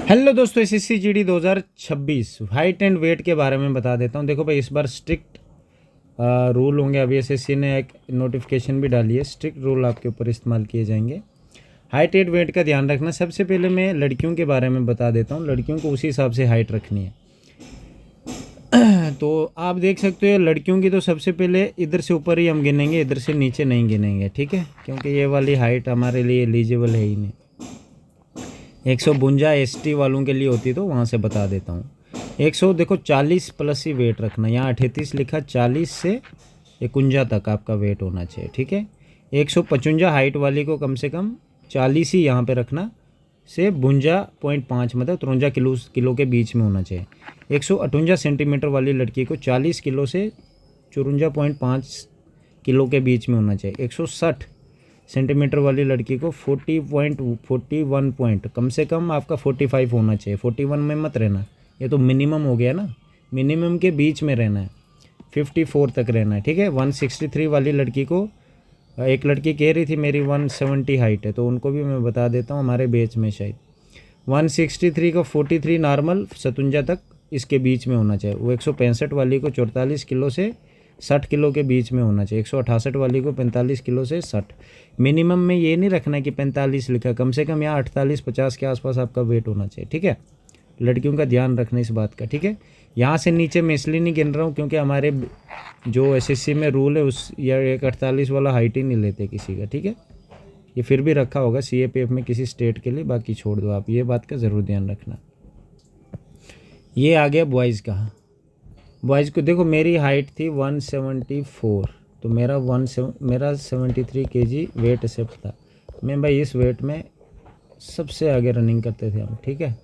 Hello दोस्तों, SSC GD 2026 height and weight के बारे में बता देता हूँ। देखो भाई, इस बार स्ट्रिक्ट रूल होंगे। अभी एसएससी ने एक नोटिफिकेशन भी डाली है, स्ट्रिक्ट रूल आपके ऊपर इस्तेमाल किए जाएंगे। हाइट एंड वेट का ध्यान रखना। सबसे पहले मैं लड़कियों के बारे में बता देता हूँ। लड़कियों को उसी हिसाब से हाइट रखनी है। तो आप देख सकते हो, लड़कियों की तो सबसे पहले इधर से ऊपर ही हम गिनेंगे, इधर से नीचे नहीं गिनेंगे, ठीक है, क्योंकि ये वाली हाइट हमारे लिए एलिजिबल है ही नहीं। 152 एसटी वालों के लिए होती, तो वहाँ से बता देता हूँ। 100 देखो 40 प्लस ही वेट रखना। यहाँ 38 लिखा, 40 से 51 तक आपका वेट होना चाहिए, ठीक है। 155 हाइट वाली को कम से कम 40 ही यहाँ पे रखना, से 52.5 मतलब 53 किलो के बीच में होना चाहिए। 158 सेंटीमीटर वाली लड़की को 40 किलो से 54.5 किलो के बीच में होना चाहिए। 160 सेंटीमीटर वाली लड़की को 41 कम से कम आपका 45 होना चाहिए। 41 में मत रहना, ये तो मिनिमम हो गया ना, मिनिमम के बीच में रहना है, 54 तक रहना है, ठीक है। 163 वाली लड़की को, एक लड़की कह रही थी मेरी 170 हाइट है, तो उनको भी मैं बता देता हूँ, हमारे बैच में शायद 163 का 43 नॉर्मल, 57 तक इसके बीच में होना चाहिए। वो 165 वाली को 44 किलो से 60 किलो के बीच में होना चाहिए। 168 वाली को 45 किलो से 60। मिनिमम में ये नहीं रखना कि 45 लिखा, कम से कम यहाँ 48-50 के आसपास आपका वेट होना चाहिए, ठीक है। लड़कियों का ध्यान रखना इस बात का, ठीक है। यहाँ से नीचे मैं इसलिए नहीं गिन रहा हूँ क्योंकि हमारे जो एसएससी में रूल है उस या 148 वाला हाइट ही नहीं लेते किसी का, ठीक है। ये फिर भी रखा होगा सीएपीएफ में किसी स्टेट के लिए, बाकी छोड़ दो आप, ये बात का ज़रूर ध्यान रखना। ये आ गया बॉयज़ का। बॉयज़ को देखो, मेरी हाइट थी 174, तो मेरा 73 केजी वेट एक्सेप्ट था। मैं भाई इस वेट में सबसे आगे रनिंग करते थे हम, ठीक है।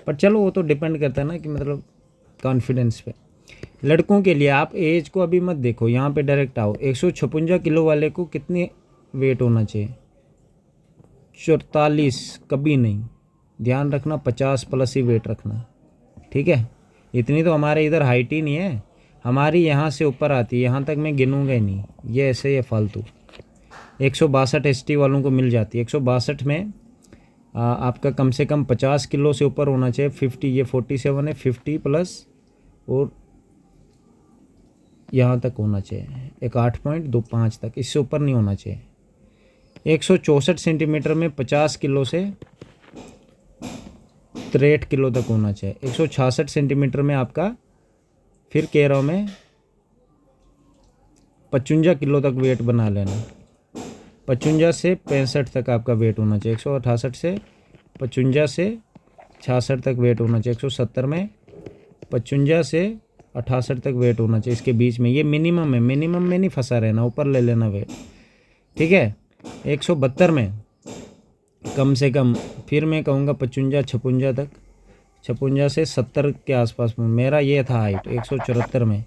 पर चलो वो तो डिपेंड करता है ना कि मतलब कॉन्फिडेंस पे। लड़कों के लिए आप एज को अभी मत देखो, यहाँ पे डायरेक्ट आओ। 156 किलो वाले को कितनी वेट होना चाहिए? 44, कभी नहीं। ध्यान रखना 50 प्लस ही वेट रखना, ठीक है। इतनी तो हमारे इधर हाइट ही नहीं है, हमारी यहाँ से ऊपर आती है, यहाँ तक मैं गिनूंगा ही नहीं, ये ऐसे ही फालतू। 162 एसटी वालों को मिल जाती है। 162 में आपका कम से कम 50 किलो से ऊपर होना चाहिए। 50, ये 47 है, 50 प्लस और यहाँ तक होना चाहिए, एक 8.25 तक, इससे ऊपर नहीं होना चाहिए। 164 सेंटीमीटर में 50 किलो से 63 किलो तक होना चाहिए। 166 सेंटीमीटर में आपका, फिर कह रहा हूँ मैं, 55 किलो तक वेट बना लेना। 55 से 65 तक आपका वेट होना चाहिए। 168 से 55 से 66 तक वेट होना चाहिए। 170 में 55 से 68 तक वेट होना चाहिए, इसके बीच में। ये मिनिमम है, मिनिमम में नहीं फंसा रहना, ऊपर ले लेना वेट, ठीक है। 172 में कम से कम, फिर मैं कहूँगा 55-56 तक, 56 से 70 के आसपास में मेरा ये था हाइट। 174 में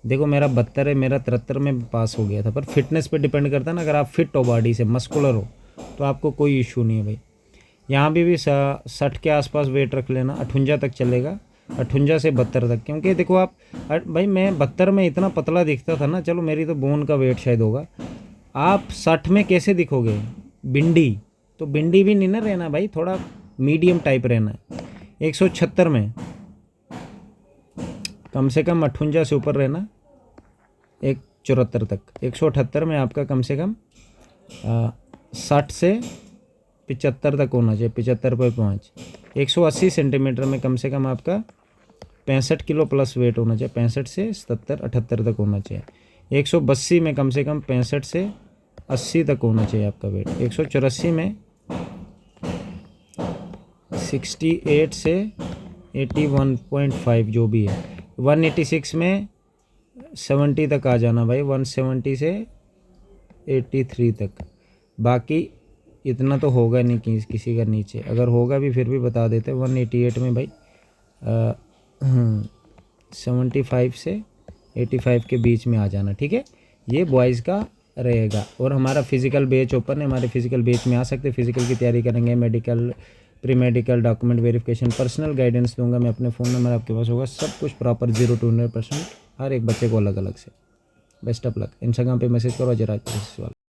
देखो मेरा 72 है, मेरा 73 में पास हो गया था। पर फिटनेस पे डिपेंड करता है ना, अगर आप फिट हो, बॉडी से मस्कुलर हो, तो आपको कोई इशू नहीं है भाई। यहाँ भी 60 के आसपास वेट रख लेना। 58 तक चलेगा, 58 से 72 तक, क्योंकि देखो आप भाई, मैं 72 में इतना पतला दिखता था ना, चलो मेरी तो बोन का वेट शायद होगा। आप 60 में कैसे दिखोगे? भिंडी, तो भिंडी भी नहीं ना रहना भाई, थोड़ा मीडियम टाइप रहना। 176 में कम से कम 58 से ऊपर रहना, 174 तक। 178 में आपका कम से कम 60 से 75 तक होना चाहिए, 75.5। 180 सेंटीमीटर में कम से कम आपका 65 किलो प्लस वेट होना चाहिए, 65 से 77-78 तक होना चाहिए। 182 में कम से कम 65 से 80 तक होना चाहिए आपका वेट। 184 में 68 से 81.5 जो भी है। 186 में 70 तक आ जाना भाई, 170 से 83 तक। बाकी इतना तो होगा नहीं किसी का नीचे, अगर होगा भी फिर भी बता देते। 188 में भाई 75 से 85 के बीच में आ जाना, ठीक है। ये बॉयज़ का रहेगा। और हमारा फिज़िकल बैच ओपन है, हमारे फिज़िकल बैच में आ सकते, फिज़िकल की तैयारी करेंगे, medical, pre medical, document verification, personal guidance दूंगा मैं, अपने फ़ोन नंबर आपके पास होगा, सब कुछ प्रॉपर 0 to 100%, हर एक बच्चे को अलग अलग से। Best of luck. इंस्टाग्राम पे मैसेज करो, जरा